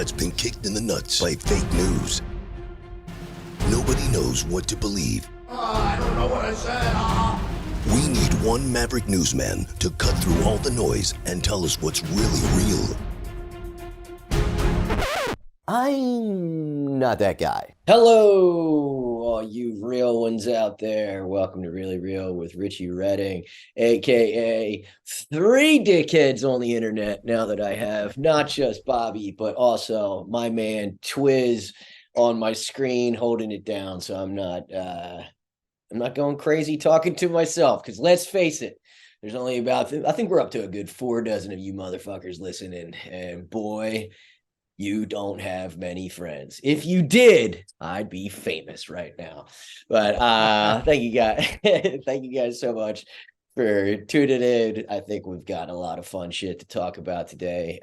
that's been kicked in the nuts by fake news. Nobody knows what to believe. I don't know what I said. We need one maverick newsman to cut through all the noise and tell us what's really real. I'm not that guy. Hello, all you real ones out there. Welcome to Really Real with Richie Redding, aka three dickheads on the internet. Now that I have not just Bobby, but also my man Twiz on my screen holding it down, so I'm not going crazy talking to myself. Because let's face it, there's only about, I think we're up to a good 4 dozen of you motherfuckers listening, and boy, you don't have many friends. If you did, I'd be famous right now. But thank you guys. Thank you guys so much for tuning in. I think we've got a lot of fun shit to talk about today.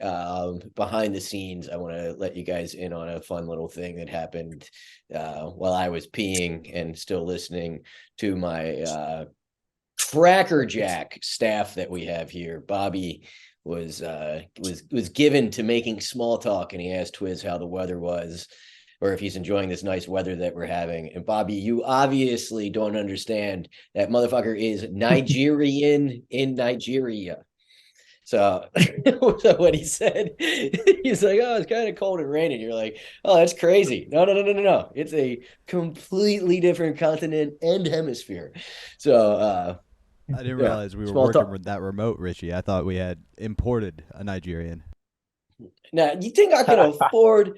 Behind the scenes, I want to let you guys in on a fun little thing that happened while I was peeing and still listening to my Cracker Jack staff that we have here. Bobby was given to making small talk, and he asked Twiz how the weather was, or if he's enjoying this nice weather that we're having. And Bobby, you obviously don't understand that motherfucker is Nigerian in Nigeria. So, so what he said, he's like, "Oh, it's kind of cold and raining." You're like, "Oh, that's crazy." No. It's a completely different continent and hemisphere. So, I didn't realize we were working with that remote, Richie. I thought we had imported a Nigerian. Now, you think I can afford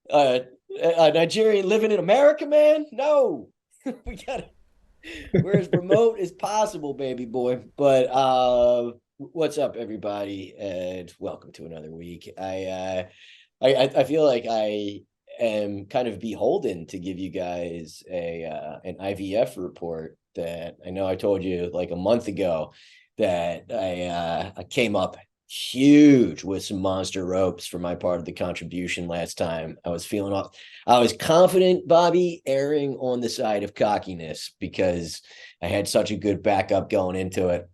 a Nigerian living in America, man? No. We got we're as remote as possible, baby boy. But what's up, everybody? And welcome to another week. I feel like I am kind of beholden to give you guys an IVF report that I know I told you like a month ago that I came up huge with some monster ropes for my part of the contribution last time. I was confident, Bobby, erring on the side of cockiness because I had such a good backup going into it.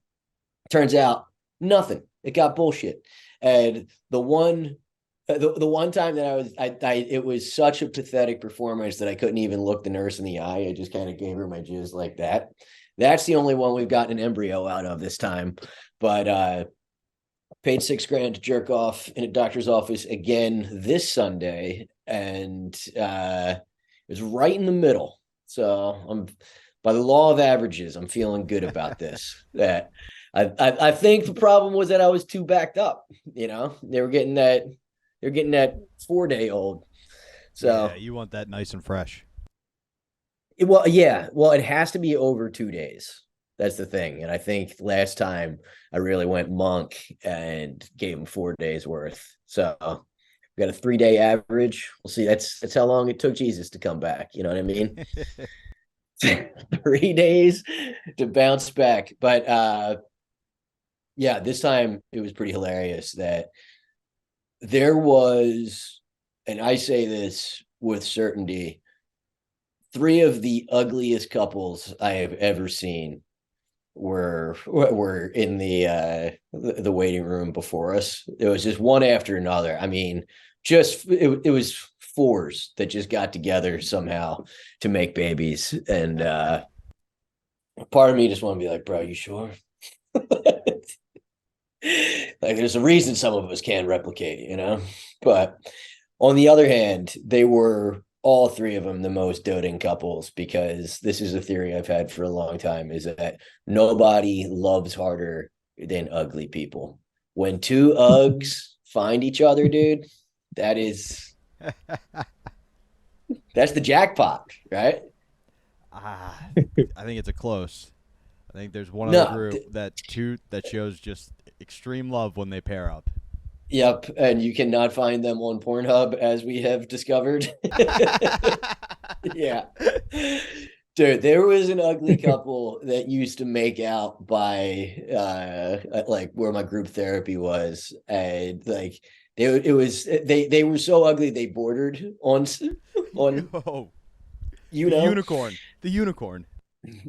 Turns out nothing. It got bullshit. And the one time that it was such a pathetic performance that I couldn't even look the nurse in the eye. I just kind of gave her my jizz like that. That's the only one we've gotten an embryo out of this time. But paid $6,000 to jerk off in a doctor's office again this Sunday, and it was right in the middle. So I'm, by the law of averages, I'm feeling good about this. That I think the problem was that I was too backed up. You know, they're getting that 4-day-old. So yeah, you want that nice and fresh. Well, it has to be over 2 days. That's the thing. And I think last time I really went monk and gave him 4 days worth. So we got a 3-day average. We'll see. That's how long it took Jesus to come back. You know what I mean? 3 days to bounce back. But yeah, this time it was pretty hilarious that there was, and I say this with certainty, 3 of the ugliest couples I have ever seen were in the waiting room before us. It was just one after another. I mean, just it was 4s that just got together somehow to make babies. And part of me just want to be like, bro, you sure? Like, there's a reason some of us can't replicate, you know? But on the other hand, they were all 3 of them the most doting couples, because this is a theory I've had for a long time, is that nobody loves harder than ugly people. When 2 Uggs find each other, dude, that's the jackpot, right? I think it's a close. I think there's one other group that shows just extreme love when they pair up. Yep, and you cannot find them on Pornhub, as we have discovered. Yeah. Dude, there was an ugly couple that used to make out by like where my group therapy was, and like they were so ugly they bordered on you know, the unicorn.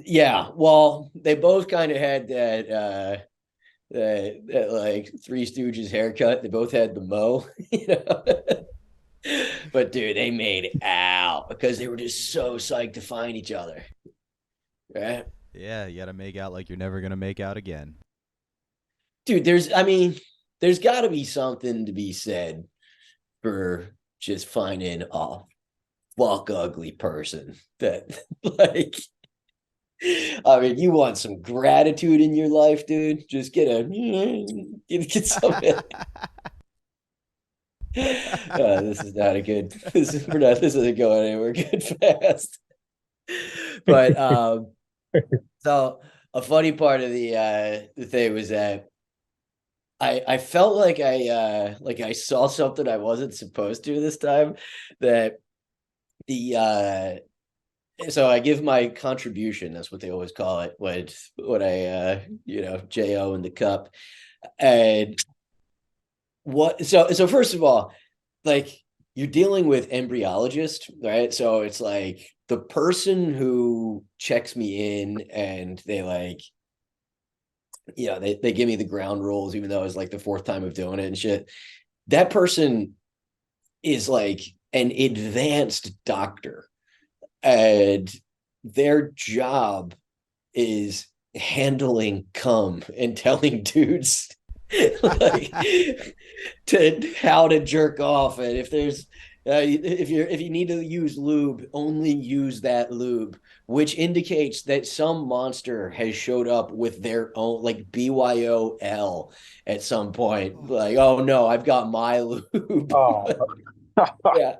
Yeah, well, they both kind of had that like Three Stooges haircut. They both had the mo, you know. But dude, they made out because they were just so psyched to find each other. Right? Yeah, you got to make out like you're never going to make out again. Dude, there's got to be something to be said for just finding a fuck ugly person that like I mean, you want some gratitude in your life, dude. Just get some. This is not a good. This isn't going anywhere good fast. But so a funny part of the thing was that I felt like I saw something I wasn't supposed to this time. That the so I give my contribution. That's what they always call it when I JO in the cup. And what so first of all, like you're dealing with embryologist, right? So it's like the person who checks me in and they like they give me the ground rules, even though it's like the fourth time of doing it and shit. That person is like an advanced doctor, and their job is handling cum and telling dudes like to how to jerk off, and if there's if you need to use lube, only use that lube, which indicates that some monster has showed up with their own like BYOL at some point. Like, oh no, I've got my lube. Oh. Yeah.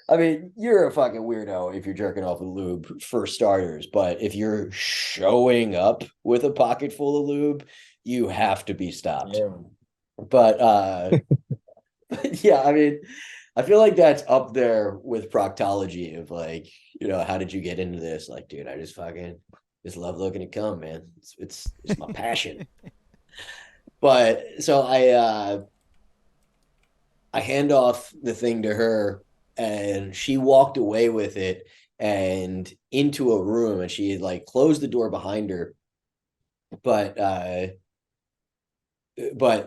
I mean, you're a fucking weirdo if you're jerking off with lube for starters, but if you're showing up with a pocket full of lube, you have to be stopped. Yeah. But yeah, I mean, I feel like that's up there with proctology of like, how did you get into this? Like, dude, I just love looking at cum, man. It's my passion. But so I hand off the thing to her, and she walked away with it and into a room, and she had like closed the door behind her, but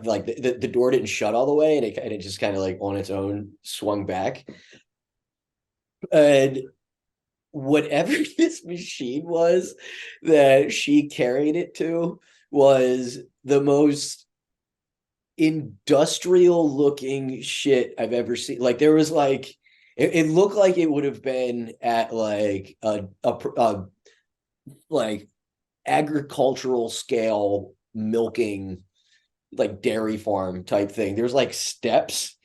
like the door didn't shut all the way, and it just kind of like on its own swung back. And whatever this machine was that she carried it to was the most industrial looking shit I've ever seen. Like there was like it looked like it would have been at like a like agricultural scale milking, like dairy farm type thing. There's like steps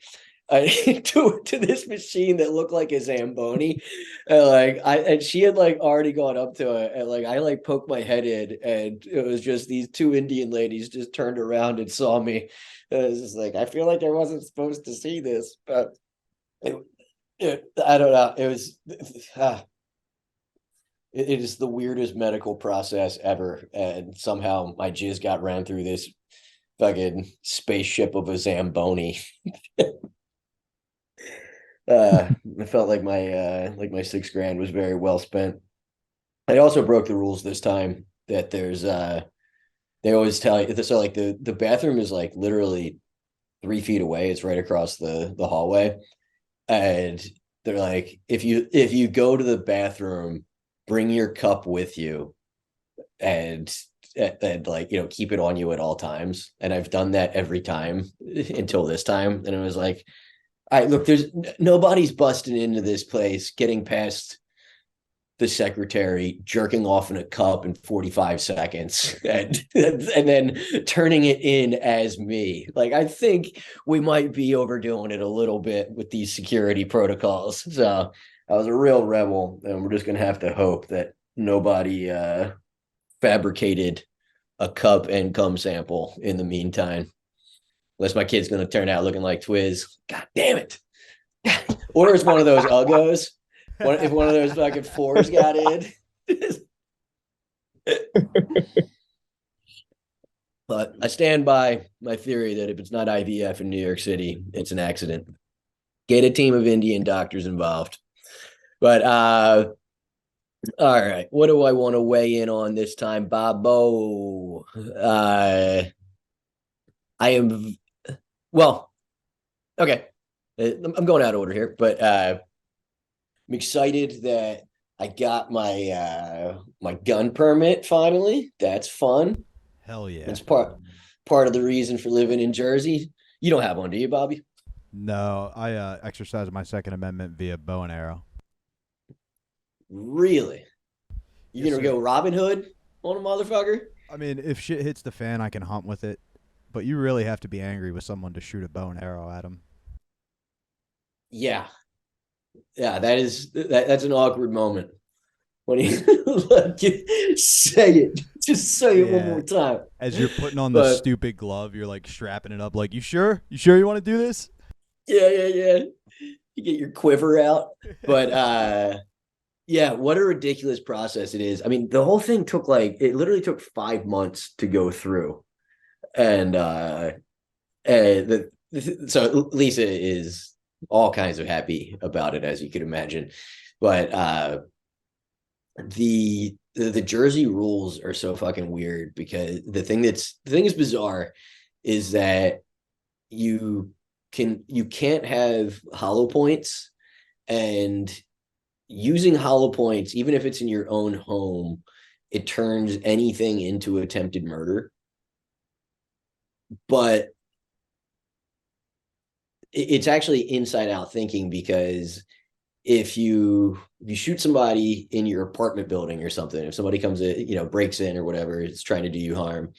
to this machine that looked like a Zamboni. And she had like already gone up to it, and like I like poked my head in, and it was just these two Indian ladies just turned around and saw me. And it was just like, I feel like I wasn't supposed to see this, but I don't know. It was it is the weirdest medical process ever, and somehow my jizz got ran through this fucking spaceship of a Zamboni. I felt like my $6,000 was very well spent. I also broke the rules this time that there's they always tell you, so like the bathroom is like literally 3 feet away. It's right across the hallway, and they're like, if you go to the bathroom, bring your cup with you, and like keep it on you at all times. And I've done that every time until this time, and it was like, all right, look, there's nobody's busting into this place, getting past the secretary, jerking off in a cup in 45 seconds, and then turning it in as me. Like, I think we might be overdoing it a little bit with these security protocols. So I was a real rebel, and we're just gonna have to hope that nobody fabricated a cup and cum sample in the meantime. Unless my kid's gonna turn out looking like Twiz. God damn it. Or it's one of those uggos. If one of those fucking fours got in. But I stand by my theory that if it's not IVF in New York City, it's an accident. Get a team of Indian doctors involved. But all right, what do I want to weigh in on this time, Bobo? I am, well, okay. I'm going out of order here, but I'm excited that I got my gun permit finally. That's fun. Hell yeah. It's part of the reason for living in Jersey. You don't have one, do you, Bobby? No, I exercise my Second Amendment via bow and arrow. Really? You Yes, gonna sir. go Robin Hood on a motherfucker? I mean, if shit hits the fan, I can hunt with it, but you really have to be angry with someone to shoot a bow and arrow at them. Yeah, yeah. That's an awkward moment when you like, say it. Just say it one Yeah. more time. As you're putting on the But stupid glove, you're like strapping it up. Like, you sure? You sure you want to do this? yeah. You get your quiver out. But yeah, what a ridiculous process it is. I mean, the whole thing took it literally took 5 months to go through. And so Lisa is all kinds of happy about it, as you could imagine. But the Jersey rules are so fucking weird because the thing is bizarre is that you can't have hollow points, and using hollow points, even if it's in your own home, it turns anything into attempted murder. But it's actually inside out thinking, because if you shoot somebody in your apartment building or something, if somebody comes in, breaks in or whatever, it's trying to do you harm,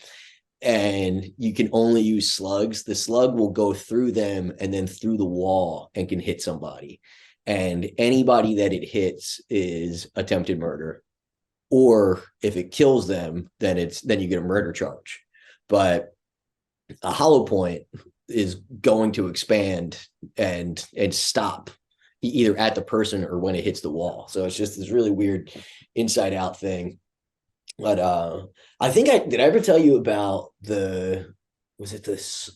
and you can only use slugs, the slug will go through them and then through the wall and can hit somebody. And anybody that it hits is attempted murder. Or if it kills them, then you get a murder charge. But a hollow point is going to expand and stop either at the person or when it hits the wall. So it's just this really weird inside out thing. But I think did I ever tell you about was it the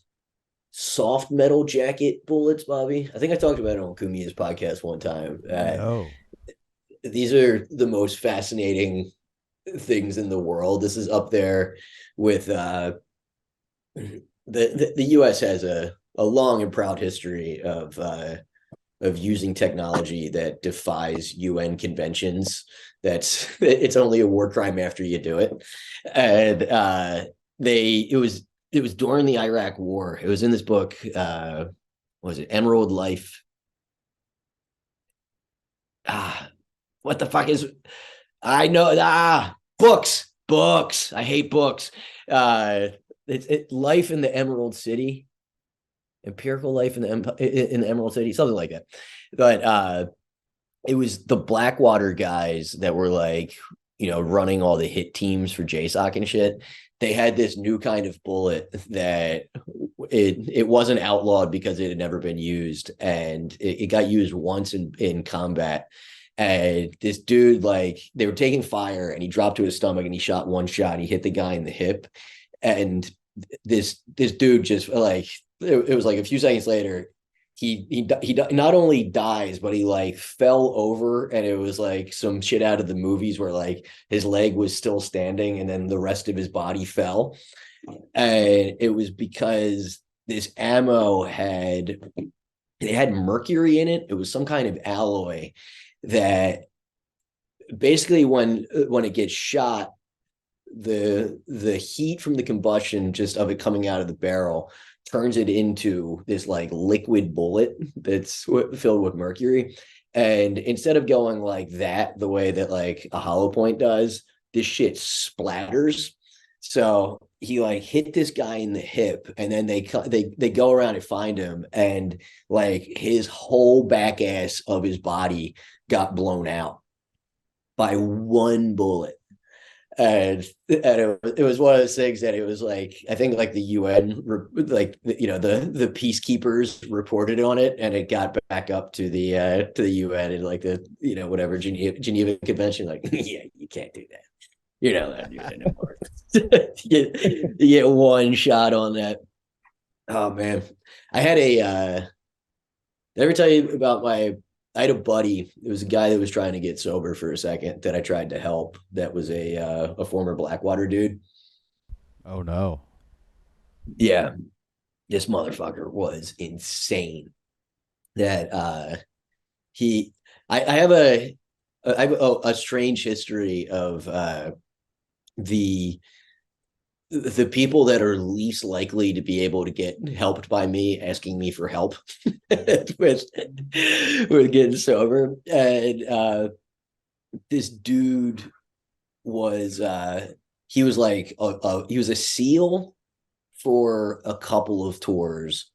soft metal jacket bullets, Bobby? I think I talked about it on Kumi's podcast one time. No. These are the most fascinating things in the world. This is up there with the U.S. has a long and proud history of using technology that defies UN conventions. It's only a war crime after you do it. And it was during the Iraq War. It was in this book. Was it Emerald Life? What the fuck is? I know. Books. I hate books. It's Life in the Emerald City. Empirical Life in the Emerald City, something like that. But it was the Blackwater guys that were running all the hit teams for JSOC and shit. They had this new kind of bullet that it wasn't outlawed because it had never been used, and it got used once in combat. And this dude, they were taking fire, and he dropped to his stomach, and he shot one shot. He hit the guy in the hip, and this dude just it was a few seconds later, he not only dies, but he fell over, and it was some shit out of the movies where his leg was still standing and then the rest of his body fell. And it was because this ammo had mercury in it. It was some kind of alloy that basically when it gets shot, the heat from the combustion just of it coming out of the barrel turns it into this liquid bullet that's filled with mercury. And instead of going like that, the way that a hollow point does, this shit splatters. So he hit this guy in the hip, and then they go around and find him, and his whole back ass of his body got blown out by one bullet. And it was one of those things that it was I think the UN the peacekeepers reported on it, and it got back up to the UN and the whatever Geneva Convention, yeah, you can't do that. You're not allowed to do that no more. you get one shot on that. Oh man, I had did I ever tell you about I had a buddy. It was a guy that was trying to get sober for a second that I tried to help. That was a former Blackwater dude. Oh no. Yeah, this motherfucker was insane. that he I have a strange history of the the people that are least likely to be able to get helped by me asking me for help with getting sober. And this dude was he was like he was a SEAL for a couple of tours,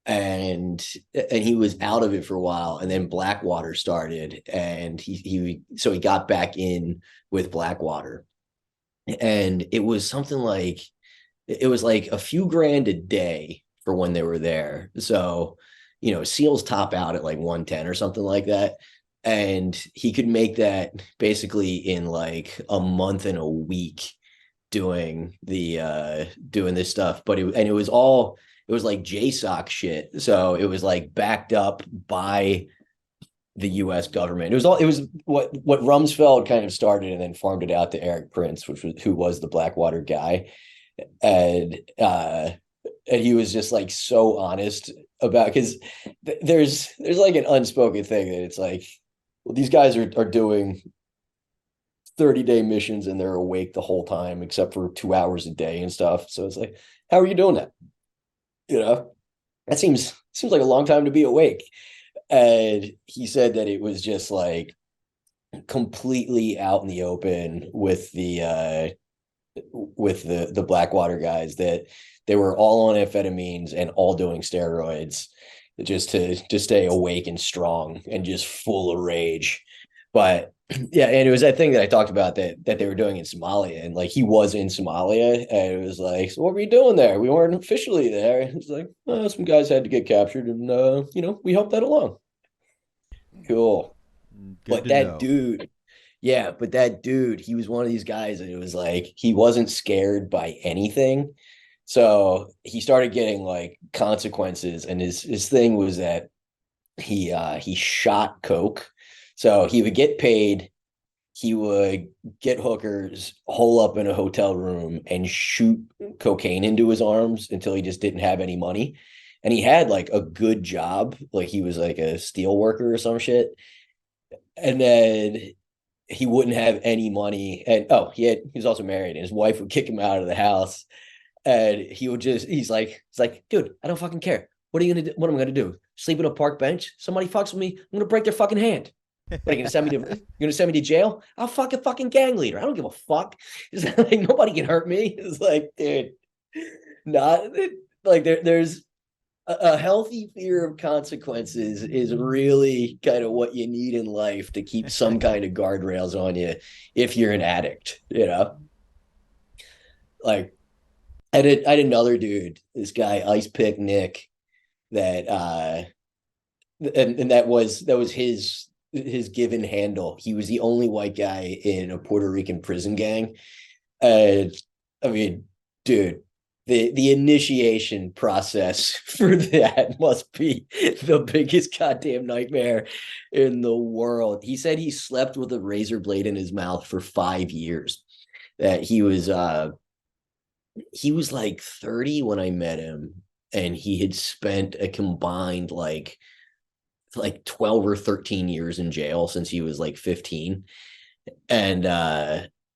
and he was out of it for a while, and then Blackwater started, and he got back in with Blackwater, and it was something like it was like a few grand a day for when they were there. So, SEALs top out at like 110 or something like that. And he could make that basically in like a month and a week doing this stuff. But it was like JSOC shit. So it was like backed up by the US government. It was what Rumsfeld kind of started and then farmed it out to Eric Prince, who was the Blackwater guy. And he was just like so honest about, because there's like an unspoken thing that it's like, well, these guys are doing 30-day missions and they're awake the whole time except for 2 hours a day and stuff. So it's like, how are you doing that? That seems like a long time to be awake. And he said that it was just like completely out in the open with the Blackwater guys, that they were all on amphetamines and all doing steroids just to stay awake and strong and just full of rage. But yeah, and it was that thing that I talked about that they were doing in Somalia, and like he was in Somalia, and it was like, so what were you doing there? We weren't officially there. It's like, oh, some guys had to get captured, and we helped that along. Cool. But that dude, yeah, but that dude, he was one of these guys that it was like he wasn't scared by anything. So he started getting like consequences, and his thing was that he shot coke. So he would get paid, he would get hookers, hole up in a hotel room and shoot cocaine into his arms until he just didn't have any money. And he had like a good job, like he was like a steel worker or some shit. And then he wouldn't have any money. And he was also married, and his wife would kick him out of the house. And he's like, dude, I don't fucking care. What are you gonna do? What am I gonna do? Sleep in a park bench? Somebody fucks with me, I'm gonna break their fucking hand. What, are you gonna send me to jail? I'll fuck a fucking gang leader. I don't give a fuck. It's like, nobody can hurt me. It's like, dude, not like there's a healthy fear of consequences is really kind of what you need in life to keep some kind of guardrails on you if you're an addict, Like I had another dude, this guy, Ice Pick Nick, that and that was his given handle. He was the only white guy in a Puerto Rican prison gang. I mean, dude, the initiation process for that must be the biggest goddamn nightmare in the world. He said he slept with a razor blade in his mouth for 5 years. That he was like 30 when I met him, and he had spent a combined like 12 or 13 years in jail since he was like 15. And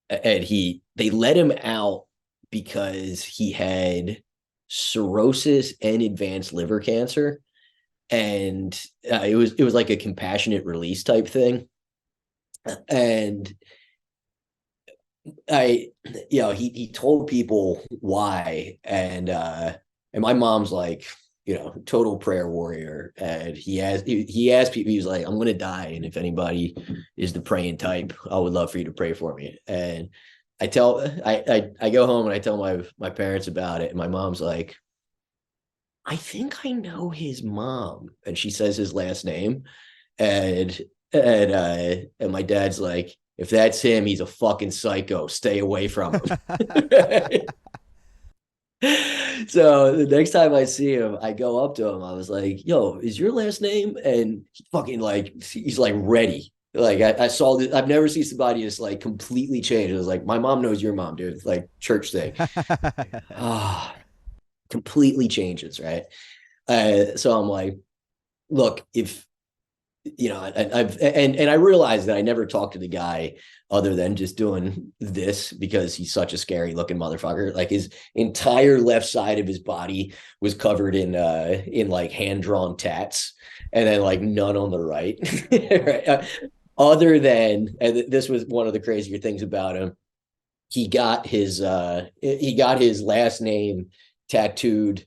they let him out because he had cirrhosis and advanced liver cancer. And it was like a compassionate release type thing. And he told people why. And my mom's like, total prayer warrior. And he asked people, he was like, I'm going to die, and if anybody is the praying type, I would love for you to pray for me. And I go home and I tell my parents about it, and my mom's like, I think I know his mom. And she says his last name. And my dad's like, if that's him, he's a fucking psycho. Stay away from him. So the next time I see him, I go up to him. I was like, yo, is your last name? And he fucking he's like ready. Like I saw this. I've never seen somebody just like completely change. It was like, my mom knows your mom, dude. It's like church thing. Completely changes, right? So I'm like, look, if and I realized that I never talked to the guy other than just doing this because he's such a scary looking motherfucker. Like his entire left side of his body was covered in like hand drawn tats, and then like none on the right. Right? Other than, and this was one of the crazier things about him, he got his last name tattooed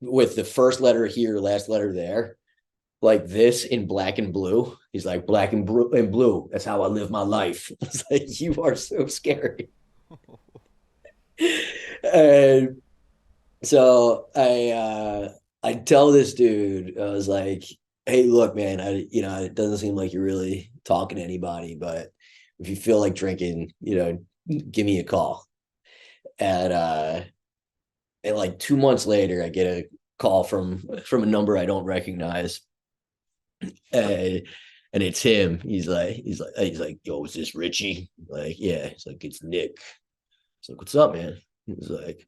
with the first letter here, last letter there, like this in black and blue. He's like, black and blue. That's how I live my life. It's like, you are so scary. And so I tell this dude, I was like, hey, look, man, it doesn't seem like you're really talking to anybody, but if you feel like drinking, give me a call. And like 2 months later, I get a call from a number I don't recognize. And it's him. He's like, yo, is this Richie? Like, yeah. He's like, it's Nick. It's like, what's up, man? He's like,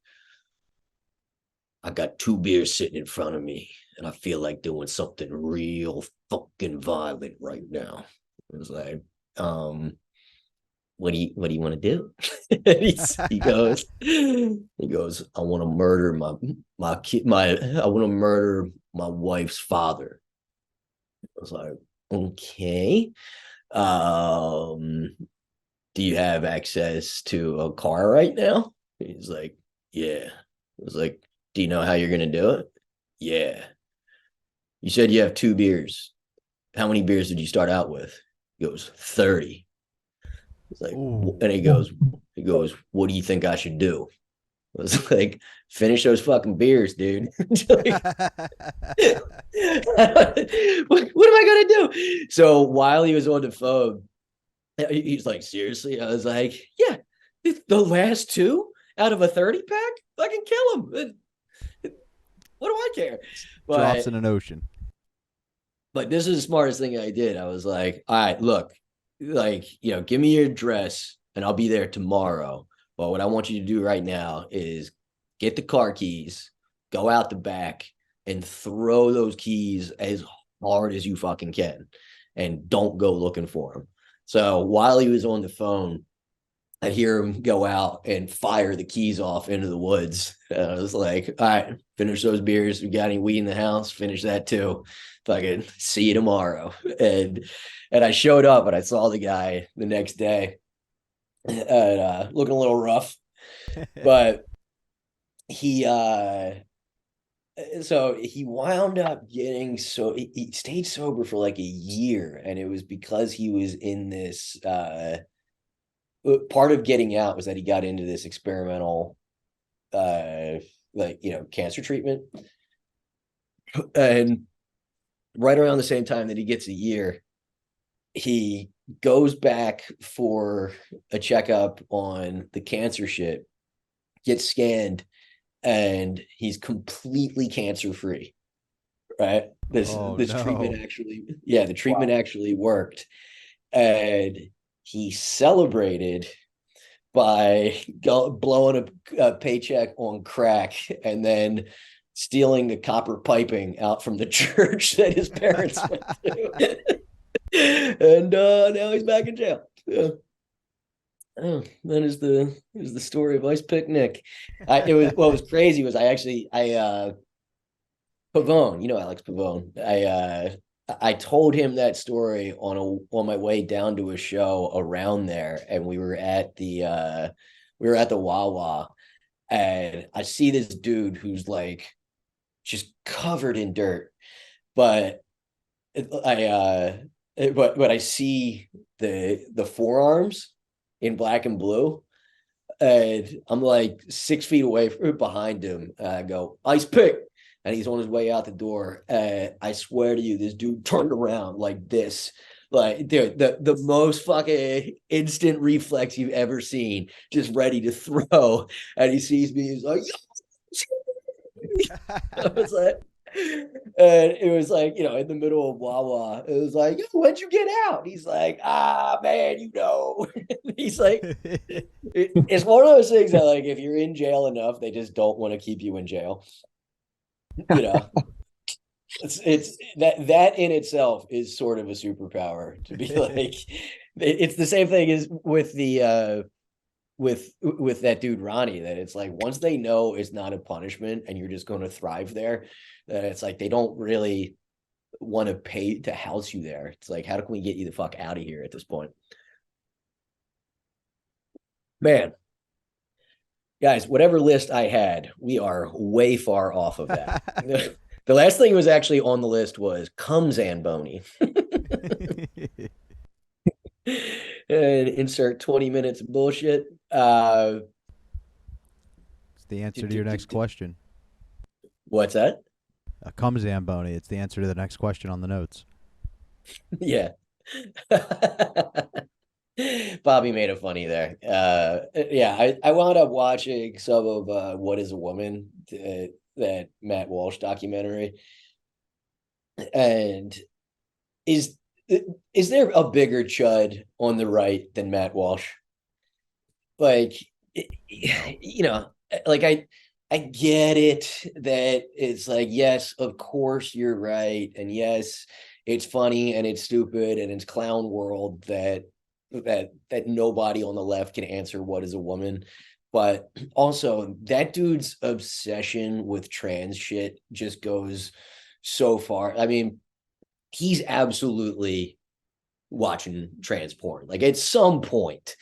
I got 2 beers sitting in front of me, and I feel like doing something real fucking violent right now. I was like, what do you want to do? he goes, I want to murder my kid, I want to murder my wife's father. I was like, okay. Do you have access to a car right now? He's like, yeah. I was like, do you know how you're gonna do it? Yeah. You said you have 2 beers. How many beers did you start out with? He goes, 30. It's like, ooh. And he goes, what do you think I should do? I was like, finish those fucking beers, dude. Like, what am I gonna do? So while he was on the phone, he's like, seriously? I was like, yeah, the last 2 out of a 30 pack, I can kill him. What do I care? Drops in an ocean. But this is the smartest thing I did. I was like, all right, look, like, give me your address and I'll be there tomorrow. But what I want you to do right now is get the car keys, go out the back, and throw those keys as hard as you fucking can. And don't go looking for them. So while he was on the phone, I'd hear him go out and fire the keys off into the woods. I was like, all right, finish those beers. We got any weed in the house? Finish that too. Fucking see you tomorrow. And I showed up and I saw the guy the next day. And looking a little rough, but he wound up getting he stayed sober for like a year, and it was because he was in this part of getting out was that he got into this experimental cancer treatment. And right around the same time that he gets a year, he goes back for a checkup on the cancer shit, gets scanned, and he's completely cancer free. Right? This treatment actually worked. And he celebrated by blowing a paycheck on crack and then stealing the copper piping out from the church that his parents went to. And now he's back in jail. Yeah. Oh, that is the story of Ice Pick Nick. What was crazy was Pavone, Alex Pavone. I told him that story on my way down to a show around there, and we were at the Wawa, and I see this dude who's like just covered in dirt, but I see the forearms in black and blue, and I'm like 6 feet away behind him. I go, Ice Pick, and he's on his way out the door. I swear to you, this dude turned around like this, like dude, the most fucking instant reflex you've ever seen, just ready to throw. And he sees me, he's like, I was like, and it was like, in the middle of Wawa, it was like, when'd you get out? He's like, man, he's like, it's one of those things that, like, if you're in jail enough, they just don't want to keep you in jail, It's that in itself is sort of a superpower to be like. It's the same thing as with the with that dude Ronnie, that it's like once they know it's not a punishment and you're just going to thrive there, that it's like they don't really want to pay to house you there. It's like, how can we get you the fuck out of here at this point? Man, guys, whatever list I had, we are way far off of that. The last thing was actually on the list was cum Zamboni. And insert 20 minutes of bullshit. It's the answer to your next question. What's that? A cum Zamboni. It's the answer to the next question on the notes. Yeah. Bobby made it funny there. Yeah, I wound up watching some of What is a Woman, that Matt Walsh documentary. And is there a bigger chud on the right than Matt Walsh? Like, you know, like I get it that it's like, yes, of course you're right, and yes, it's funny and it's stupid and it's clown world that nobody on the left can answer what is a woman. But also that dude's obsession with trans shit just goes so far. I mean, he's absolutely watching trans porn. Like at some point,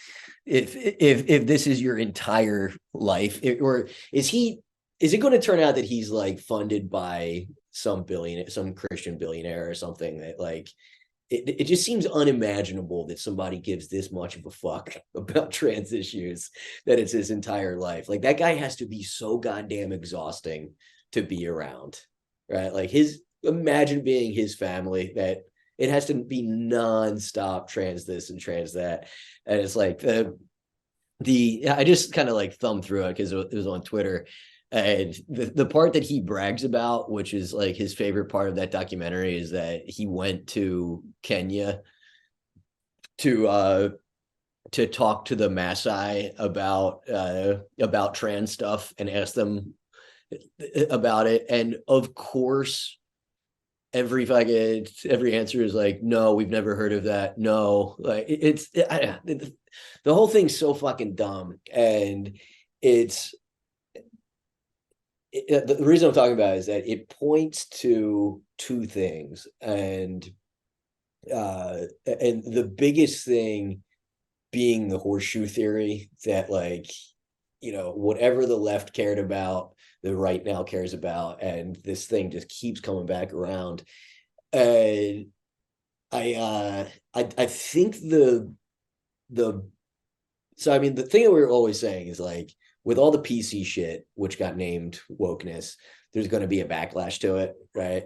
if this is your entire life, or is it going to turn out that he's like funded by some Christian billionaire or something, that like it just seems unimaginable that somebody gives this much of a fuck about trans issues, that it's his entire life. Like that guy has to be so goddamn exhausting to be around, right? Like imagine being his family, that it has to be nonstop trans this and trans that. And it's like I just kind of like thumbed through it because it was on Twitter. And the part that he brags about, which is like his favorite part of that documentary, is that he went to Kenya to talk to the Maasai about trans stuff and ask them about it. And of course, every answer is like, no, we've never heard of that. No, like the whole thing's so fucking dumb. And the reason I'm talking about it is that it points to two things. And the biggest thing being the horseshoe theory, that like, you know, whatever the left cared about, the right now cares about, and this thing just keeps coming back around. And I think the thing that we were always saying is like, with all the PC shit, which got named wokeness, there's going to be a backlash to it, right?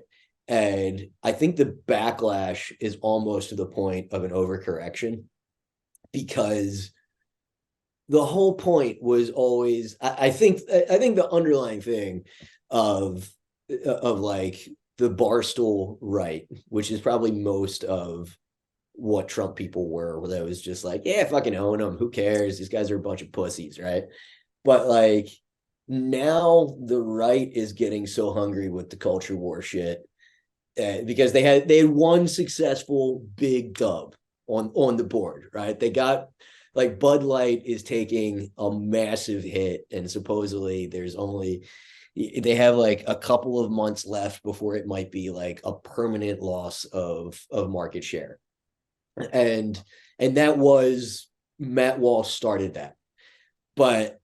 And I think the backlash is almost to the point of an overcorrection, because the whole point was always, I think the underlying thing of like the barstool right, which is probably most of what Trump people were, where that was just like, yeah, fucking own them, who cares? These guys are a bunch of pussies, right? But like now the right is getting so hungry with the culture war shit, because they had one successful big dub on the board, right? They got, like, Bud Light is taking a massive hit, and supposedly they have like a couple of months left before it might be like a permanent loss of market share. And that was Matt Walsh started that. But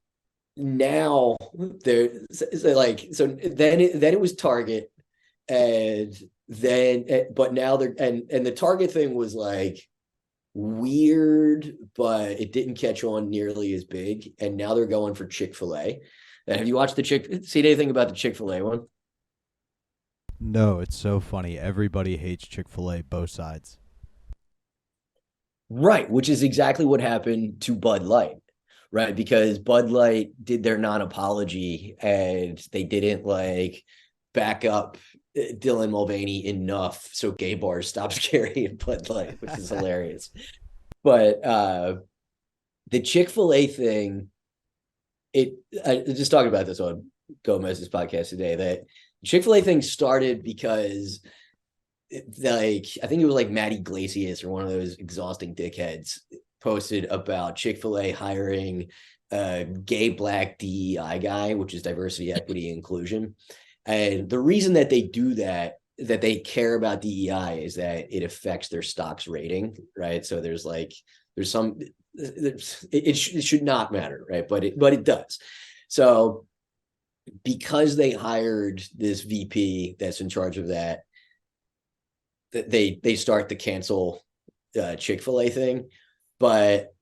now then it was Target, and then but now and the Target thing was like weird, but it didn't catch on nearly as big, and now they're going for Chick-fil-A. And have you watched seen anything about the Chick-fil-A one? No, it's so funny. Everybody hates Chick-fil-A, both sides. Right, which is exactly what happened to Bud Light. Right, because Bud Light did their non-apology, and they didn't like back up Dylan Mulvaney enough so gay bars stopped carrying Bud Light, which is hilarious. But the Chick-fil-A thing, I just talking about this on Gomez's podcast today, that Chick-fil-A thing started because like I think it was like Matt Yglesias or one of those exhausting dickheads posted about Chick-fil-A hiring a gay black DEI guy, which is diversity, equity, inclusion. And the reason that they do that they care about DEI is that it affects their stock's rating, right? So there's some it should not matter, right? But it does. So because they hired this VP that's in charge of that, they start the cancel Chick-fil-A thing, but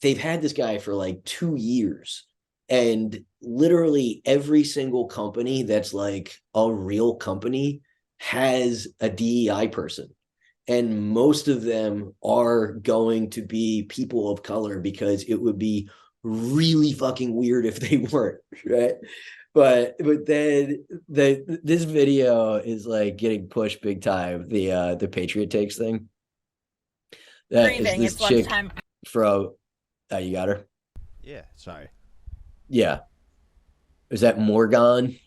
they've had this guy for like 2 years, and literally every single company that's like a real company has a DEI person, and most of them are going to be people of color because it would be really fucking weird if they weren't, right? But then this video is like getting pushed big time. The Patriot Takes thing. That is this chick from. You got her. Yeah, sorry. Yeah, is that Morgan?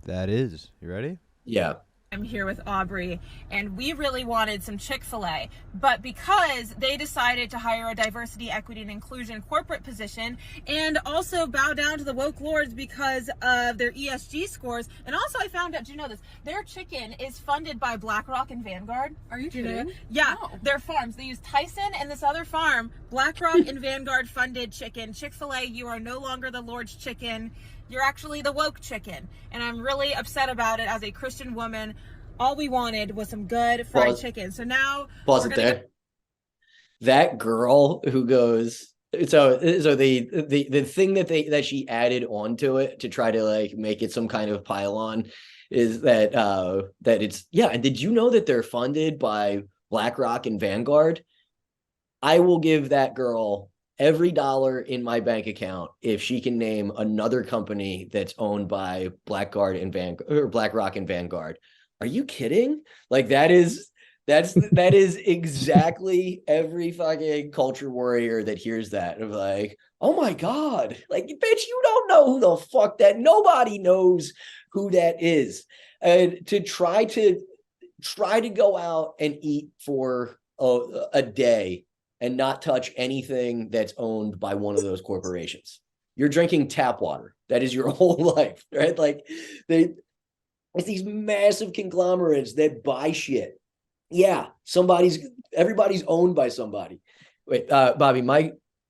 That is. You ready? Yeah. I'm here with Aubrey, and we really wanted some Chick-fil-A, but because they decided to hire a diversity, equity, and inclusion corporate position, and also bow down to the woke lords because of their ESG scores, and also I found out, do you know this? Their chicken is funded by BlackRock and Vanguard. Are you kidding? Yeah, their farms. They use Tyson and this other farm, BlackRock and Vanguard funded chicken. Chick-fil-A, you are no longer the Lord's chicken. You're actually the woke chicken. And I'm really upset about it as a Christian woman. All we wanted was some good fried chicken. So now pause it there. That girl who goes, so the thing that she added onto it to try to like make it some kind of pylon is that it's, yeah, and did you know that they're funded by BlackRock and Vanguard? I will give that girl every dollar in my bank account if she can name another company that's owned by BlackRock and Vanguard. Are you kidding? Like that is exactly every fucking culture warrior that hears that of like, oh my God, like bitch, you don't know who the fuck that, nobody knows who that is. And to try to go out and eat for a day and not touch anything that's owned by one of those corporations. You're drinking tap water. That is your whole life, right? Like it's these massive conglomerates that buy shit. Yeah, everybody's owned by somebody. Wait, Bobby,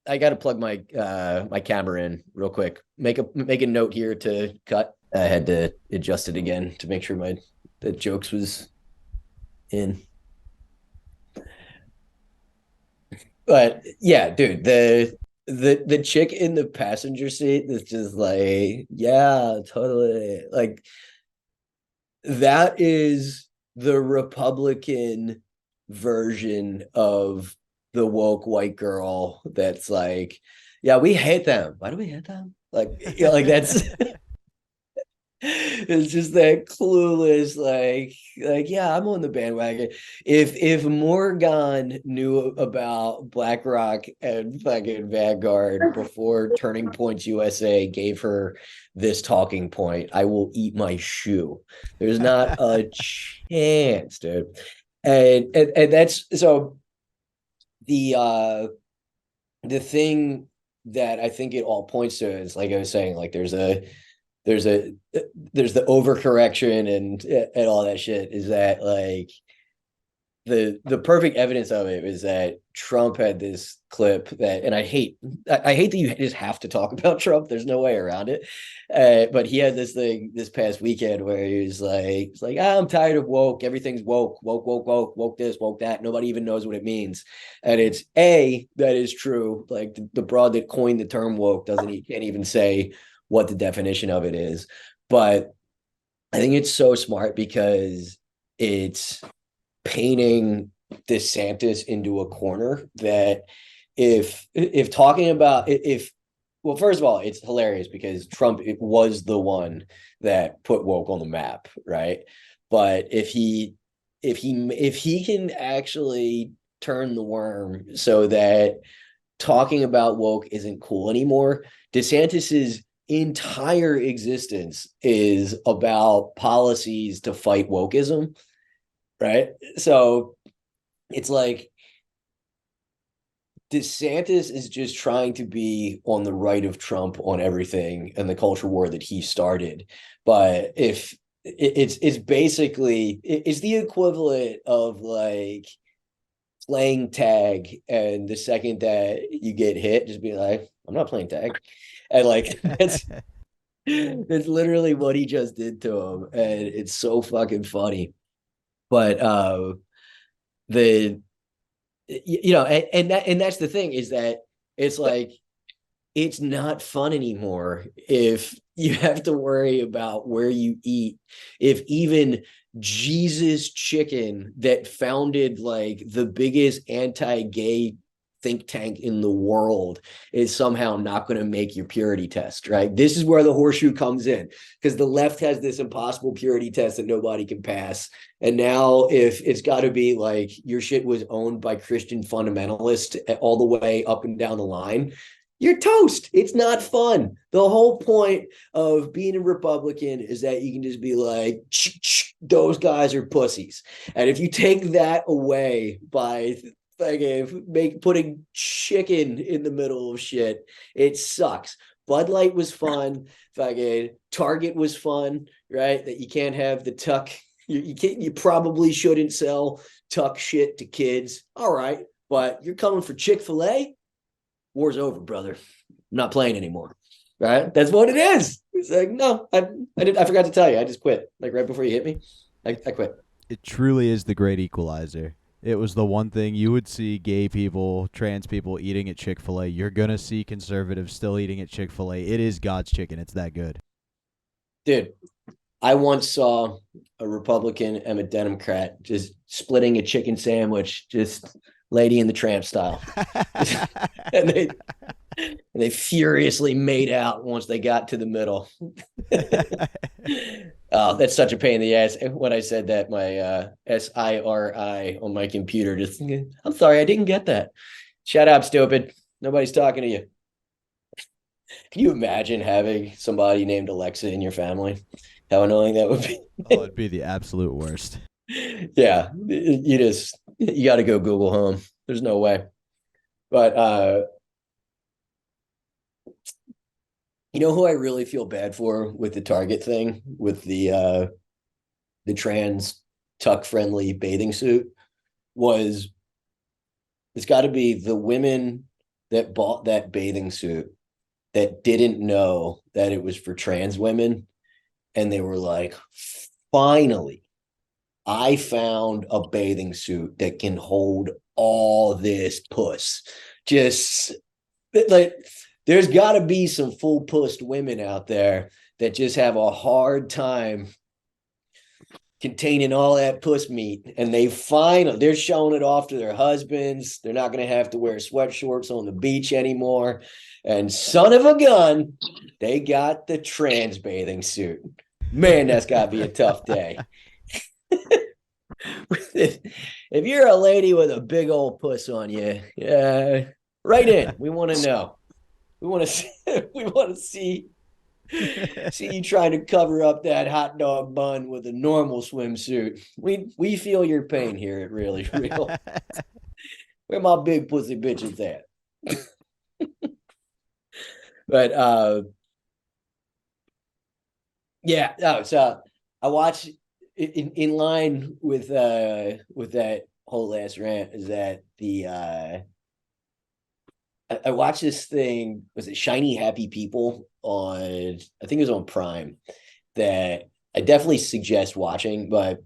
I got to plug my my camera in real quick. Make a note here to cut. I had to adjust it again to make sure the jokes was in. But yeah, dude, the chick in the passenger seat is just like, yeah, totally. Like that is the Republican version of the woke white girl that's like, yeah, we hate them. Why do we hate them? Like, yeah, like that's it's just that clueless, like, yeah, I'm on the bandwagon. If Morgan knew about BlackRock and fucking Vanguard before Turning Points USA gave her this talking point, I will eat my shoe. There's not a chance, dude. And that's so the thing that I think it all points to is, like I was saying, like there's the overcorrection and all that shit, is that like the perfect evidence of it is that Trump had this clip that, and I hate that you just have to talk about Trump. There's no way around it. But he had this thing this past weekend where he was like, I'm tired of woke. Everything's woke this, woke that. Nobody even knows what it means. And it's that is true. Like the broad that coined the term woke can't even say what the definition of it is. But I think it's so smart because it's painting DeSantis into a corner that if talking about well, first of all, it's hilarious because Trump was the one that put woke on the map, right? But if he can actually turn the worm so that talking about woke isn't cool anymore, DeSantis's entire existence is about policies to fight wokeism, right? So it's like DeSantis is just trying to be on the right of Trump on everything and the culture war that he started. But if it's basically it's the equivalent of like playing tag, and the second that you get hit, just be like, I'm not playing tag. And like it's literally what he just did to him. And it's so fucking funny. But the and that's the thing, is that it's like it's not fun anymore if you have to worry about where you eat. If even Jesus Chicken, that founded like the biggest anti-gay think tank in the world, is somehow not going to make your purity test, right? This is where the horseshoe comes in, because the left has this impossible purity test that nobody can pass. And now if it's got to be like your shit was owned by Christian fundamentalists all the way up and down the line, you're toast. It's not fun. The whole point of being a Republican is that you can just be like, those guys are pussies. And if you take that away by putting chicken in the middle of shit, it sucks. Bud Light was fun. Target was fun, right? That you can't have the tuck. You probably shouldn't sell tuck shit to kids. All right. But you're coming for Chick-fil-A? War's over, brother. I'm not playing anymore. Right? That's what it is. It's like, no, I forgot to tell you. I just quit. Like right before you hit me, I quit. It truly is the great equalizer. It was the one thing you would see gay people, trans people eating at Chick-fil-A. You're going to see conservatives still eating at Chick-fil-A. It is God's chicken. It's that good. Dude, I once saw a Republican and a Democrat just splitting a chicken sandwich, just Lady in the Tramp style. and they furiously made out once they got to the middle. Oh, that's such a pain in the ass. When I said that, my SIRI on my computer just, I'm sorry, I didn't get that. Shut up, stupid. Nobody's talking to you. Can you imagine having somebody named Alexa in your family? How annoying that would be. Oh, it'd be the absolute worst. Yeah, you got to go Google Home. There's no way. But you know who I really feel bad for with the Target thing, with the trans tuck friendly bathing suit, was it's got to be the women that bought that bathing suit that didn't know that it was for trans women, and they were like, finally, I found a bathing suit that can hold all this puss. Just like, there's got to be some full pussed women out there that just have a hard time containing all that puss meat, and they're showing it off to their husbands. They're not going to have to wear sweatshorts on the beach anymore. And son of a gun, they got the trans bathing suit. Man, that's got to be a tough day. If you're a lady with a big old puss on you, write in. We want to know. We want to see you trying to cover up that hot dog bun with a normal swimsuit. We feel your pain here at Really Real. Where my big pussy bitches at? But yeah. So I watched in line with that whole last rant, is that I watched this thing, was it Shiny Happy People on, I think it was on Prime, that I definitely suggest watching, but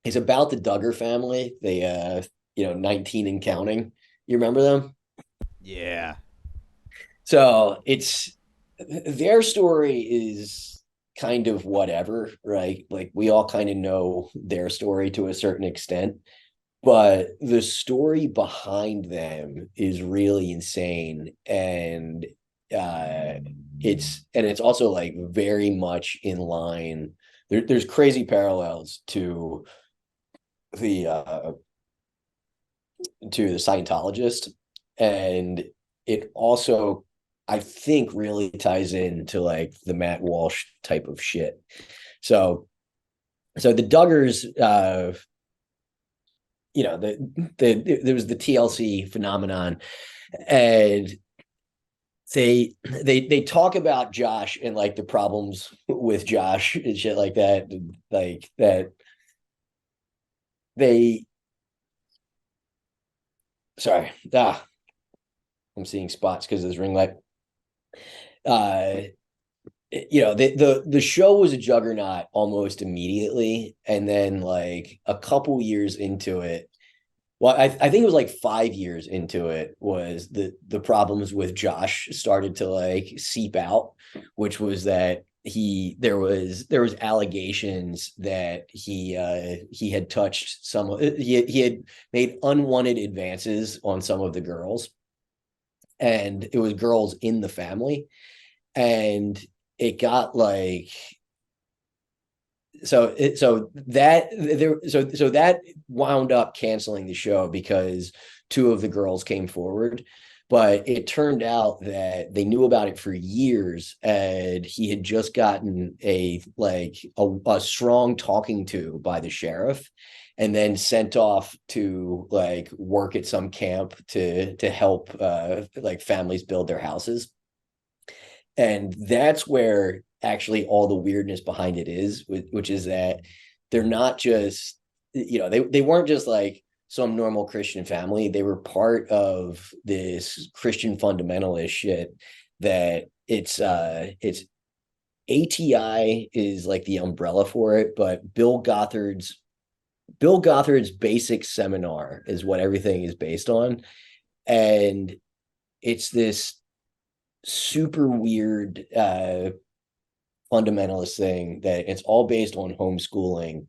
it's about the Duggar family. They 19 and counting. You remember them? Yeah. So their story is kind of whatever, right? Like we all kind of know their story to a certain extent, but the story behind them is really insane. And it's also like very much in line. There's crazy parallels to the Scientologist, and it also I think really ties into like the Matt Walsh type of shit. So the Duggars, there was the TLC phenomenon, and they talk about Josh and like the problems with Josh and shit like that, like that they sorry, I'm seeing spots because of this ring light. The show was a juggernaut almost immediately, and then like a couple years into it, well, I think it was like 5 years into it, was the problems with Josh started to like seep out, which was that there was allegations that he had touched he had made unwanted advances on some of the girls, and it was girls in the family, and it got like that wound up canceling the show because two of the girls came forward, but it turned out that they knew about it for years, and he had just gotten a strong talking to by the sheriff, and then sent off to like work at some camp to help like families build their houses. And that's where actually all the weirdness behind it is, which is that they're not just, they weren't just like some normal Christian family. They were part of this Christian fundamentalist shit that it's ATI is like the umbrella for it, but Bill Gothard's basic seminar is what everything is based on. And it's this super weird fundamentalist thing that it's all based on homeschooling,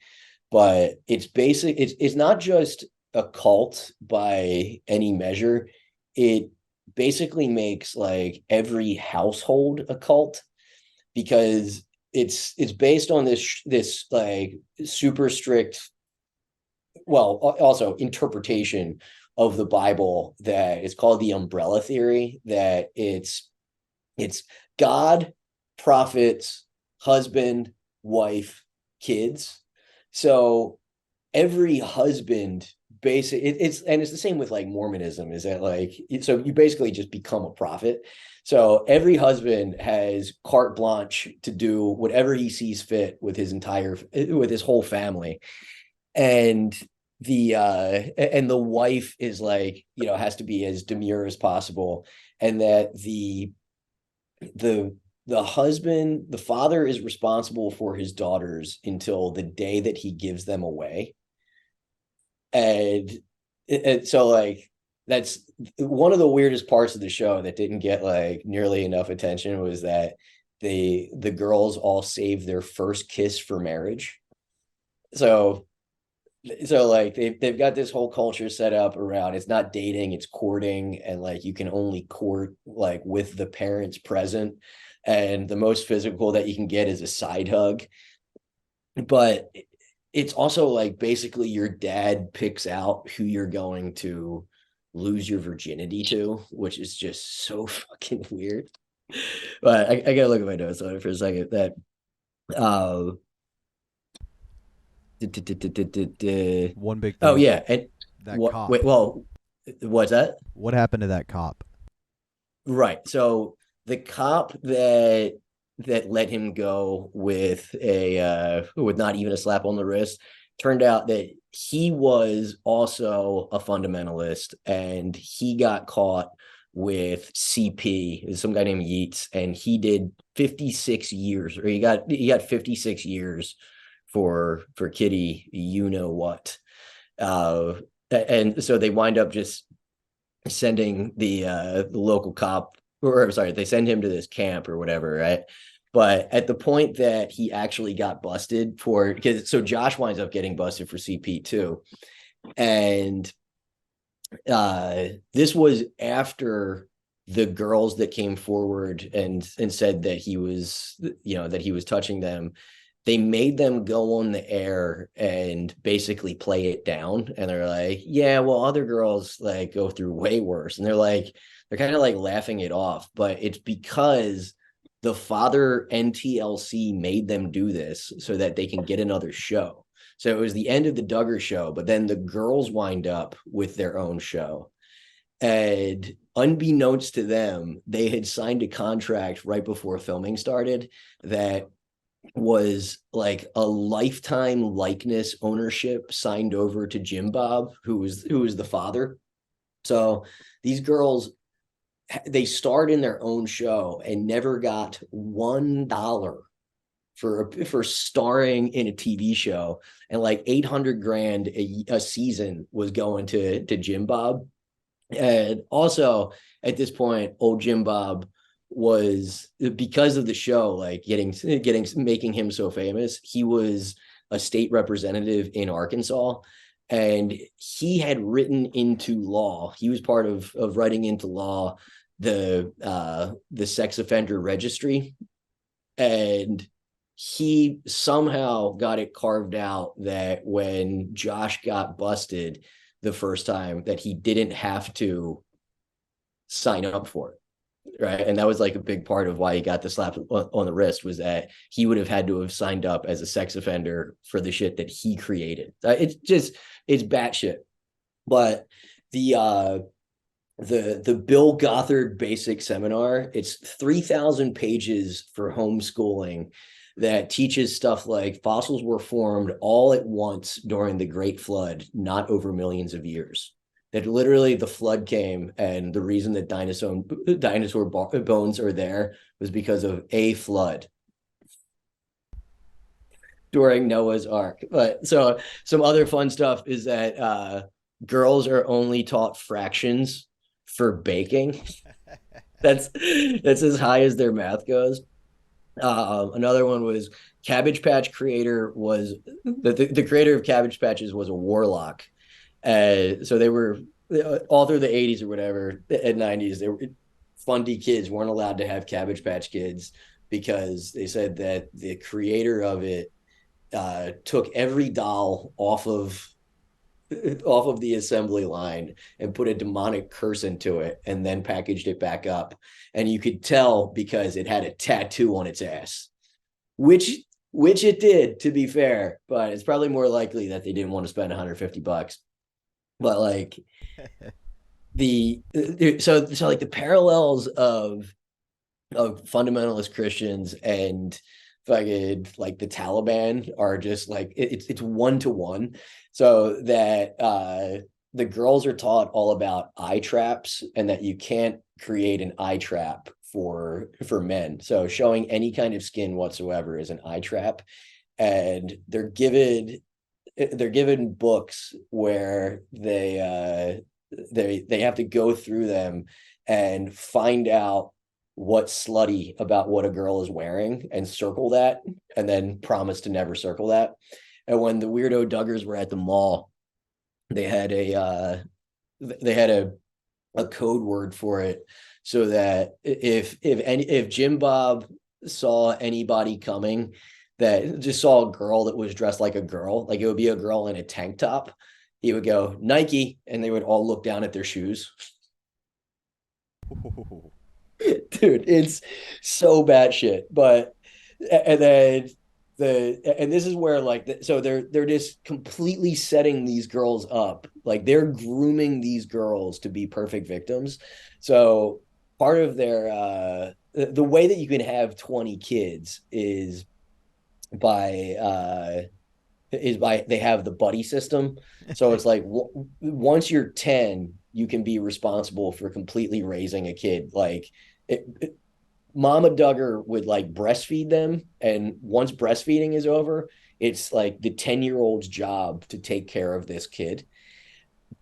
but it's not just a cult by any measure. It basically makes like every household a cult, because it's based on this like super strict, well, also interpretation of the Bible that is called the umbrella theory, that it's God, prophets, husband, wife, kids. So every husband it's the same with like Mormonism, is that like, so you basically just become a prophet. So every husband has carte blanche to do whatever he sees fit with his whole family. And the wife is like, has to be as demure as possible. And that the husband, the father, is responsible for his daughters until the day that he gives them away. And so like, that's one of the weirdest parts of the show that didn't get like nearly enough attention, was that the girls all save their first kiss for marriage. So like they've got this whole culture set up around, it's not dating, it's courting, and like you can only court like with the parents present, and the most physical that you can get is a side hug. But it's also like basically your dad picks out who you're going to lose your virginity to, which is just so fucking weird. But I gotta look at my notes on it for a second. That One big thing. Oh yeah, and that cop. wait, well, what's that? What happened to that cop? Right. So the cop that let him go with with not even a slap on the wrist, turned out that he was also a fundamentalist, and he got caught with CP, some guy named Yeats, and he did 56 years, or he got 56 years for Kitty, what. And so they wind up just sending the local cop, or sorry, they send him to this camp or whatever, right? But at the point that he actually got busted so Josh winds up getting busted for CP too. And this was after the girls that came forward and said that he was touching them. They made them go on the air and basically play it down. And they're like, yeah, well, other girls like go through way worse. And they're like, they're kind of like laughing it off, but it's because the father and TLC made them do this so that they can get another show. So it was the end of the Duggar show, but then the girls wind up with their own show. And unbeknownst to them, they had signed a contract right before filming started that was like a lifetime likeness ownership signed over to Jim Bob, who was the father. So these girls, they starred in their own show and never got $1 for starring in a TV show, and like 800 grand a season was going to Jim Bob. And also at this point, old Jim Bob was, because of the show, like making him so famous, he was a state representative in Arkansas, and he had written into law. He was part of writing into law the sex offender registry, and he somehow got it carved out that when Josh got busted the first time, that he didn't have to sign up for it. Right. And that was like a big part of why he got the slap on the wrist, was that he would have had to have signed up as a sex offender for the shit that he created. It's batshit. But the Bill Gothard Basic Seminar, it's 3,000 pages for homeschooling that teaches stuff like fossils were formed all at once during the Great Flood, not over millions of years. That literally the flood came, and the reason that dinosaur bones are there was because of a flood during Noah's Ark. But so some other fun stuff is that girls are only taught fractions for baking. That's as high as their math goes. Another one was Cabbage Patch creator was the creator of Cabbage Patches was a warlock. So they were all through the 80s or whatever, and 90s, they were fundy kids weren't allowed to have Cabbage Patch Kids because they said that the creator of it took every doll off of the assembly line and put a demonic curse into it and then packaged it back up. And you could tell because it had a tattoo on its ass, which it did, to be fair, but it's probably more likely that they didn't want to spend $150. But like so like the parallels of fundamentalist Christians and fucking like the Taliban are just like it's 1-to-1. So that the girls are taught all about eye traps, and that you can't create an eye trap for men. So showing any kind of skin whatsoever is an eye trap, and they're given books where they have to go through them and find out what's slutty about what a girl is wearing and circle that, and then promise to never circle that. And when the weirdo Duggars were at the mall, they had a code word for it, so that if Jim Bob saw anybody coming that just saw a girl that was dressed like a girl, like it would be a girl in a tank top, he would go Nike, and they would all look down at their shoes. Dude, it's so batshit. But and then this is where so they're just completely setting these girls up, like they're grooming these girls to be perfect victims. So part of their the way that you can have 20 kids is by they have the buddy system. So it's like once you're 10, you can be responsible for completely raising a kid. Like Mama Duggar would like breastfeed them, and once breastfeeding is over, it's like the 10-year-old's job to take care of this kid.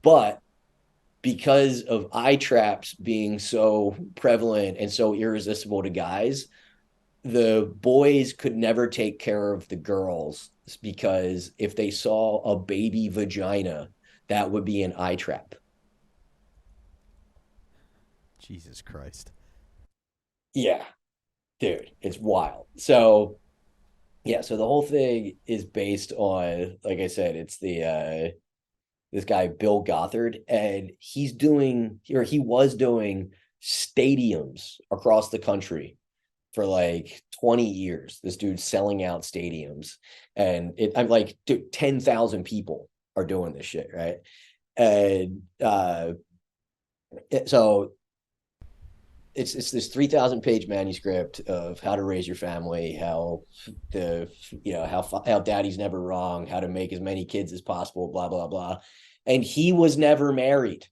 But because of eye traps being so prevalent and so irresistible to guys, the boys could never take care of the girls, because if they saw a baby vagina, that would be an eye trap. Jesus Christ. Yeah, dude, it's wild. So yeah, so the whole thing is based on, like I said, it's the this guy Bill Gothard, and he was doing stadiums across the country for like 20 years. This dude's selling out stadiums, and I'm like, dude, 10,000 people are doing this shit, right? And so it's this 3,000 page manuscript of how to raise your family, how how daddy's never wrong, how to make as many kids as possible, blah blah blah. And he was never married.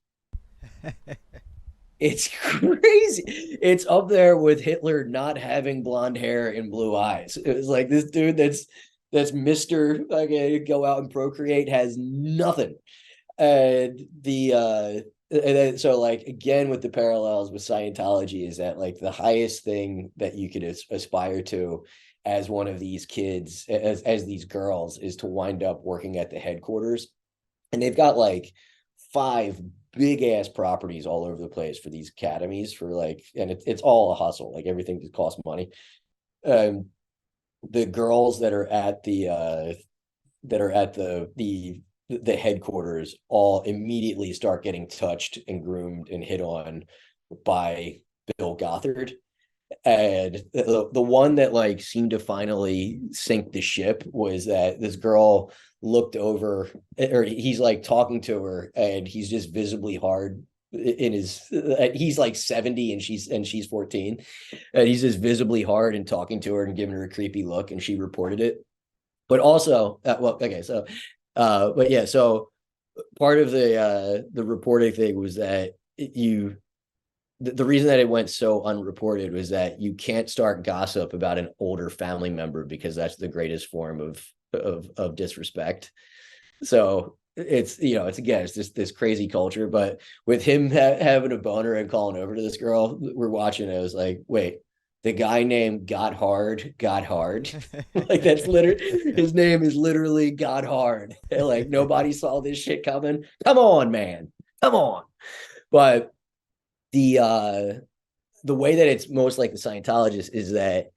It's crazy. It's up there with Hitler not having blonde hair and blue eyes. It was like this dude that's Mr. Okay, go out and procreate, has nothing. And so like, again, with the parallels with Scientology is that like the highest thing that you could aspire to as one of these kids, as these girls, is to wind up working at the headquarters. And they've got like 5 big ass properties all over the place for these academies, for like, and it's all a hustle. Like, everything just costs money. The girls that are at the headquarters all immediately start getting touched and groomed and hit on by Bill Gothard. And the one that like seemed to finally sink the ship was that this girl looked over, or he's like talking to her, and he's just visibly hard in his, he's like 70 and she's 14, and he's just visibly hard and talking to her and giving her a creepy look, and she reported it. But also, so part of the reporting thing was that the reason that it went so unreported was that you can't start gossip about an older family member, because that's the greatest form of disrespect. So it's just this crazy culture. But with him having a boner and calling over to this girl, we're watching it, I was like, wait, the guy named got hard. Like, that's literally, his name is literally got hard. Like, nobody saw this shit coming. Come on, man. Come on. But the way that it's most like the Scientologists is that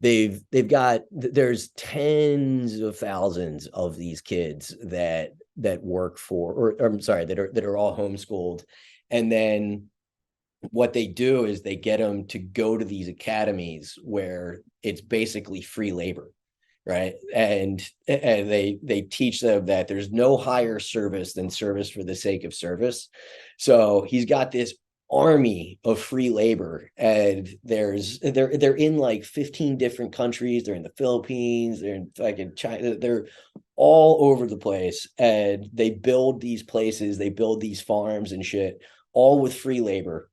there's tens of thousands of these kids that work for, or I'm sorry, that are all homeschooled. And then what they do is they get them to go to these academies where it's basically free labor, right? And they teach them that there's no higher service than service for the sake of service. So he's got this army of free labor, and they're in like 15 different countries. They're in the Philippines, they're in fucking China, they're all over the place, and they build these places, they build these farms and shit, all with free labor,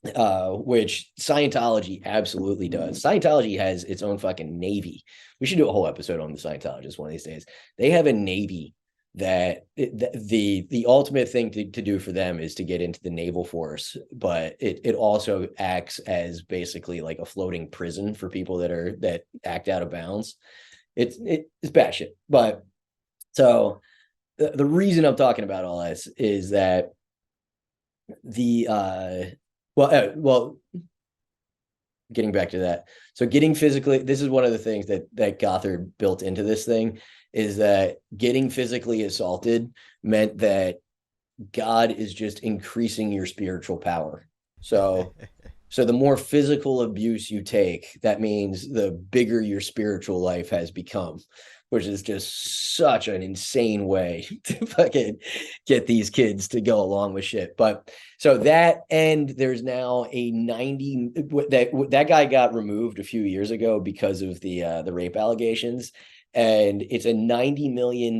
which Scientology absolutely does. Scientology has its own fucking navy. We should do a whole episode on the Scientologists one of these days. They have a navy that the ultimate thing to do for them is to get into the naval force, but it also acts as basically like a floating prison for people that act out of bounds. It's bad shit. But so the reason I'm talking about all this is that getting back to that. So getting physically, this is one of the things that Gothard built into this thing, is that getting physically assaulted meant that God is just increasing your spiritual power. So the more physical abuse you take, that means the bigger your spiritual life has become, which is just such an insane way to fucking get these kids to go along with shit. But so that, and there's now a 90, that guy got removed a few years ago because of the rape allegations. And it's a $90 million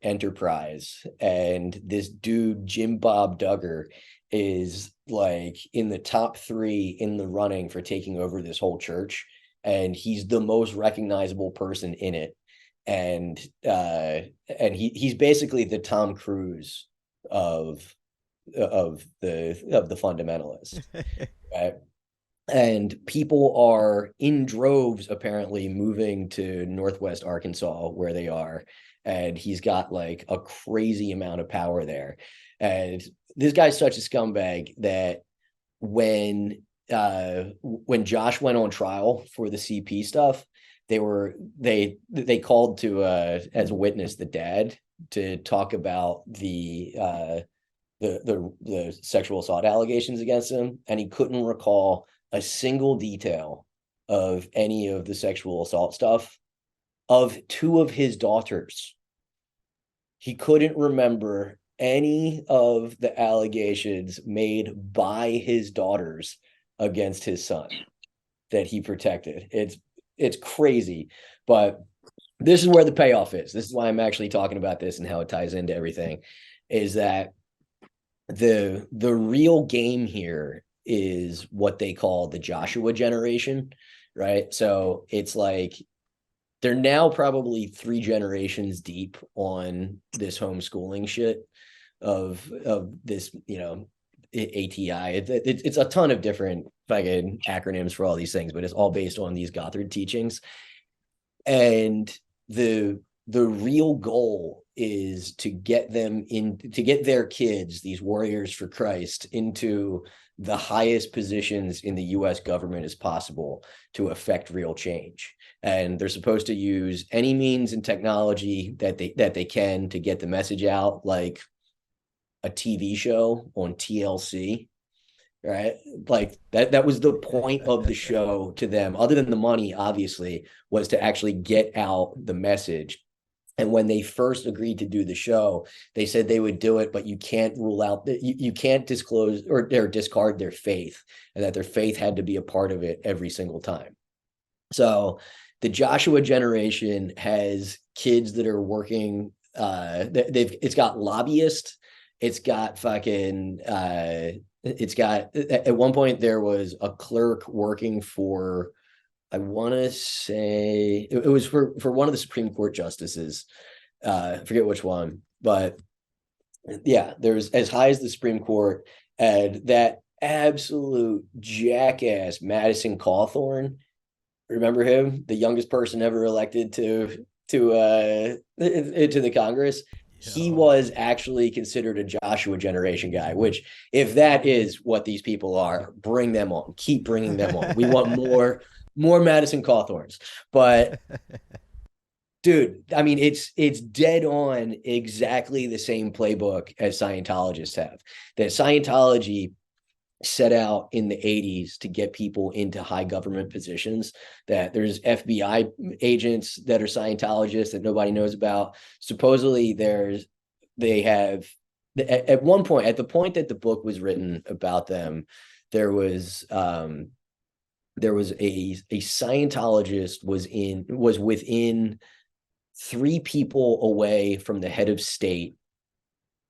enterprise. And this dude, Jim Bob Duggar, is like in the top 3 in the running for taking over this whole church. And he's the most recognizable person in it. And he's basically the Tom Cruise of the fundamentalists, right? And people are in droves apparently moving to Northwest Arkansas, where they are, and he's got like a crazy amount of power there. And this guy's such a scumbag that when Josh went on trial for the CP stuff, they called to as a witness the dad to talk about the the sexual assault allegations against him, and he couldn't recall a single detail of any of the sexual assault stuff of two of his daughters. He couldn't remember any of the allegations made by his daughters against his son that he protected. It's crazy, but this is where the payoff is. This is why I'm actually talking about this and how it ties into everything, is that the real game here is what they call the Joshua generation, right? So it's like they're now probably 3 generations deep on this homeschooling shit of this, ATI. It's a ton of different fucking acronyms for all these things, but it's all based on these Gothard teachings. And the real goal is to get their kids, these warriors for Christ, into the highest positions in the US government as possible to affect real change. And they're supposed to use any means and technology that they can to get the message out, like a TV show on TLC, right? Like that was the point of the show to them, other than the money, obviously, was to actually get out the message. And when they first agreed to do the show, they said they would do it, but you can't rule out that you can't disclose or discard their faith, and that their faith had to be a part of it every single time. So the Joshua generation has kids that are working. It's got lobbyists. It's got fucking. It's got, at one point there was a clerk working for, I want to say it was for one of the Supreme Court justices. I forget which one, but yeah, there's as high as the Supreme Court, and that absolute jackass Madison Cawthorn. Remember him? The youngest person ever elected to the Congress. He was actually considered a Joshua generation guy, which, if that is what these people are, bring them on. Keep bringing them on. We want more Madison Cawthorns. But dude, I mean, it's dead on exactly the same playbook as Scientologists have. That Scientology set out in the 80s to get people into high government positions, that there's FBI agents that are Scientologists that nobody knows about. Supposedly they have, at one point, at the point that the book was written about them, there was a Scientologist was within 3 people away from the head of state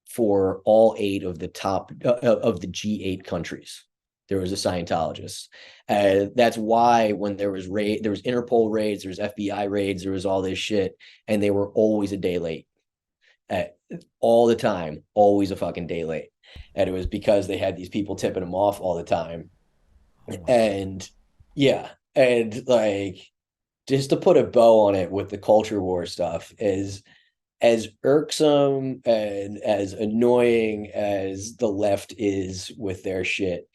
for all 8 of the top of the G8 countries. There was a Scientologist. That's why when there was Interpol raids, there was FBI raids, there was all this shit, and they were always a day late. All the time, always a fucking day late. And it was because they had these people tipping them off all the time. And yeah, and like, just to put a bow on it with the culture war stuff, is as irksome and as annoying as the left is with their shit,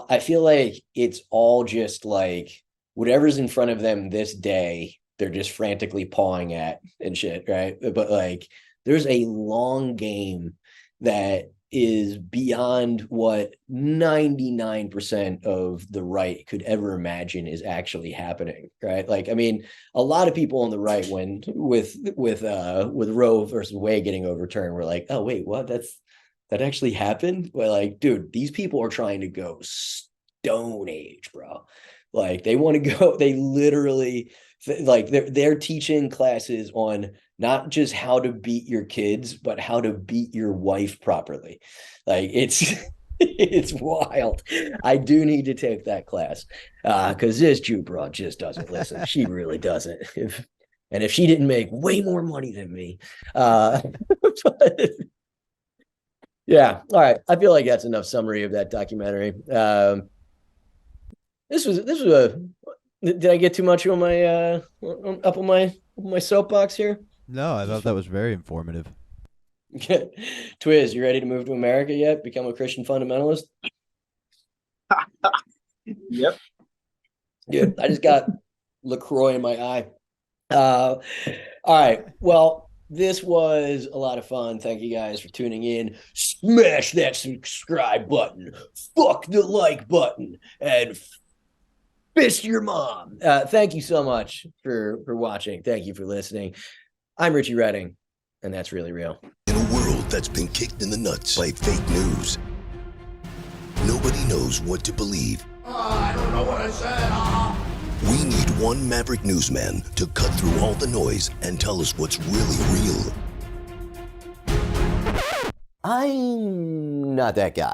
I feel like it's all just like whatever's in front of them this day, they're just frantically pawing at and shit, right? But like, there's a long game that is beyond what 99% of the right could ever imagine is actually happening, right? Like, I mean, a lot of people on the right, when with Roe versus Wade getting overturned, were like, oh wait, what? That actually happened? Well, like, dude, these people are trying to go Stone Age, bro. Like, they want to go. They literally, like, they're teaching classes on not just how to beat your kids, but how to beat your wife properly. Like, it's wild. I do need to take that class because this Jew broad just doesn't listen. She really doesn't. If she didn't make way more money than me, but, yeah. All right. I feel like that's enough summary of that documentary. This was did I get too much on my up on my soapbox here? No, I thought that was very informative. Twiz, you ready to move to America yet? Become a Christian fundamentalist? Yep. I just got LaCroix in my eye. All right. Well, This was a lot of fun. Thank you guys for tuning in. Smash that subscribe button. Fuck the like button. And fist your mom. Thank you so much for watching. Thank you for listening. I'm Richie Redding, and that's really real. In a world that's been kicked in the nuts by fake news, nobody knows what to believe. I don't know what I said. We need one maverick newsman to cut through all the noise and tell us what's really real. I'm not that guy.